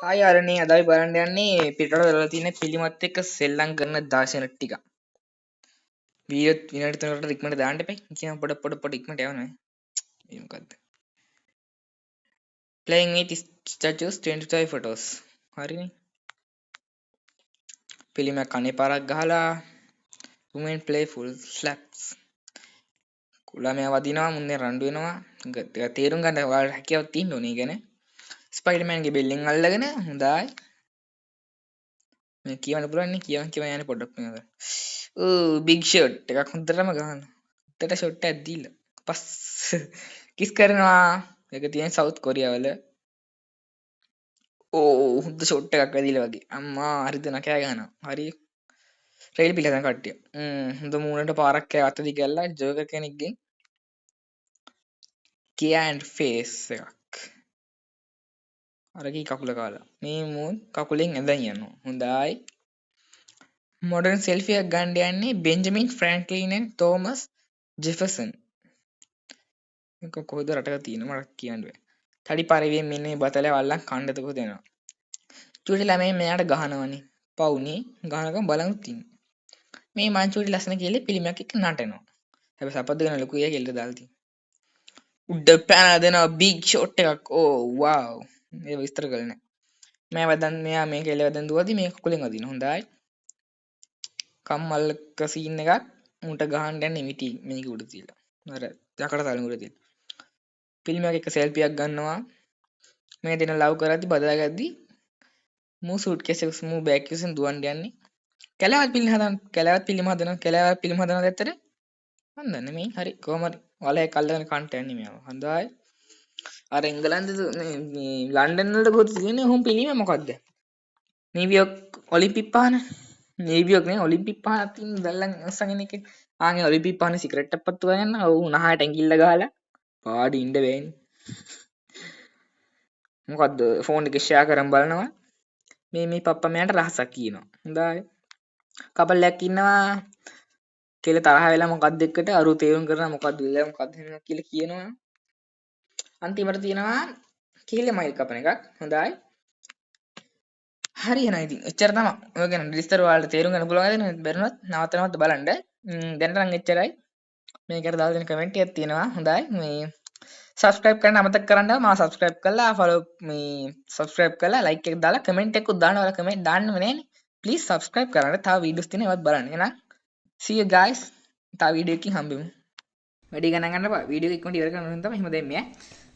Hi අරනේ අද අපි බලන්න යන්නේ පිටරට වෙලා තියෙන පිළිමත් එක්ක සෙල්ලම් කරන දර්ශන ටික. වීඩියෝ විනාඩි 3කට ඉක්මනට දාන්න එපා. කියන පොඩ ඉක්මනට යවනවා. මේ මොකද්ද? Playing with statues 25 photos. හරිනේ. පිළිමයක් කනේ පාරක් ගහලා women playful slaps. කුළමයා වදිනවා මුන්නේ රණ්ඩු වෙනවා. තේරුම් ගන්න ඔයාලට හැකියාවක් තියෙන්න ඕනේ ගැන. ස්පයිඩර්මෑන්ගේ බෙල්ලෙන් අල්ලගෙන හොඳයි. මේ කියවන්න පුළුවන් නේ කියවන් යන්නේ පොඩ්ඩක් නේද? බිග් ෂොට් එකක් හොඳටම ගහන. උඩට ෂොට් එකක් දීලා. පස් කිස් කරනවා. ඒක තියෙන සවුත් කොරියාව වල. හොඳ ෂොට් එකක් වැදිලා වගේ. අම්මා හරිද නකෑ ගහනවා. හරි. රේල් පිළ දැන් කට්ටිය. හොඳ මූණට පාරක් කෑ අත දි ගැල්ලා ජෝකර් කෙනෙක්ගෙන් කියන්ඩ් ෆේස් එකක්. අරකී කකුල කාලා. මේ මූන් කකුලෙන් ඇඳන් යනවා. හොඳයි. මොඩර්න් සෙල්ෆි එකක් ගන්න යන්නේ බෙන්ජමින් ෆ්‍රැන්ක්ලින් and තෝමස් ජෙෆර්සන්. මේක කොහෙද රටක තියෙන මට කියන්න බෑ. තඩි පරිවෙන් මෙන්න මේ බතලේ වල්ලන් කණ්ඩතකෝ දෙනවා. චූටි ළමයි මෙයාට ගහනවනේ. පවුනේ ගහනකම් බලන් තින්නේ. මේ මං චූටි ලස්සන කියලා පිළිමයක් එක්ක නටනවා. හැබැයි සපද්ද ගන්න ලොකු එකක් එල්ල දාලා තියෙනවා. උඩ පැනලා දෙනවා බිග් ෂොට් එකක්. වාව්. මේ විස්තර කළේ නෑ. මෙයා මේක එලවදන් දුවදී මේක කුලෙන් වදිනවා. හොඳයි. කම්මල්ක සීන් එකක් මුට ගහන්න යන්නේ මිටි මේක උඩ තියලා. අර යකඩ තලු උඩ තියලා. ෆිල්ම් එකක සෙල්ෆියක් ගන්නවා. මේ දෙන ලව් කරද්දි බදාගද්දි මූ සූට්කේස් එක මූ බෑග් එකෙන් දුවන්න යන්නේ. කැලෑවත් පිළිම හදනවා දැත්තට. මන් දන්නේ මේ හරි කොහමද වලයක් අල්ලගෙන කන්ට යන්නේ මෙයාව. හොඳයි. අර එංගලන්තේ මේ ලන්ඩන් වලට ගොඩ තියෙන හොම් පිළිම මොකද්ද? නිව්යෝර්ක් ඔලිම්පික් පහන. නිව්යෝර්ක් නේ ඔලිම්පික් පහනක් තියෙන දැල්ලන් අස්සගෙන එකේ. ආන්ගේ ඔලිම්පික් පහනේ සිගරට් එකක් පත්තු ගන්න. ඔව් නහයට ඇඟිල්ල ගහලා පාඩි ඉන්න බෑනේ. මොකද්ද ෆෝන් එක ෂෙයා කරන් බලනවා. මේ පප්පා මෙයාට රහසක් කියනවා. හොඳයි. කපල්ලයක් ඉන්නවා. කෙල තරහ වෙලා මොකක්ද එක්කට අරු තේරුම් කරනවා මොකක්ද වෙලා මොකක්ද කියලා කියනවා. අන්තිමට තියෙනවා කීලමයිල් කපන එකක්. හොඳයි. හරි එහෙනම් ඉතින් එච්චර තමයි. ඔය ගැන විස්තර වලට තේරුම් ගන්න පුළුවන් නේද? බැරිනොත් නවත්තනවත් බලන්න. දැන් නම් එච්චරයි. මේකට දාලා දෙන කමෙන්ට් එකක් තියෙනවා. හොඳයි. මේ subscribe කරන්න අමතක කරන්න මාව subscribe කරලා follow මේ subscribe කරලා like එක දාලා comment එකකුත් දාන්න. ඔයාලා comment දාන්නම නෑනේ. please subscribe කරන්න. තව videos තියෙනවා ඒවත් බලන්න. එහෙනම් see you guys. තව වීඩියෝ එකකින් හම්බෙමු. වැඩි ගණන් ගන්න එපා. වීඩියෝ එක ඉක්මනට ඉවර කරන්න තමයි එහෙම දෙන්නේ.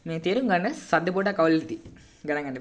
මේ තේරුම් ගන්න සද්ද පොඩක් අවුල් ඉති. ගණන් ගන්න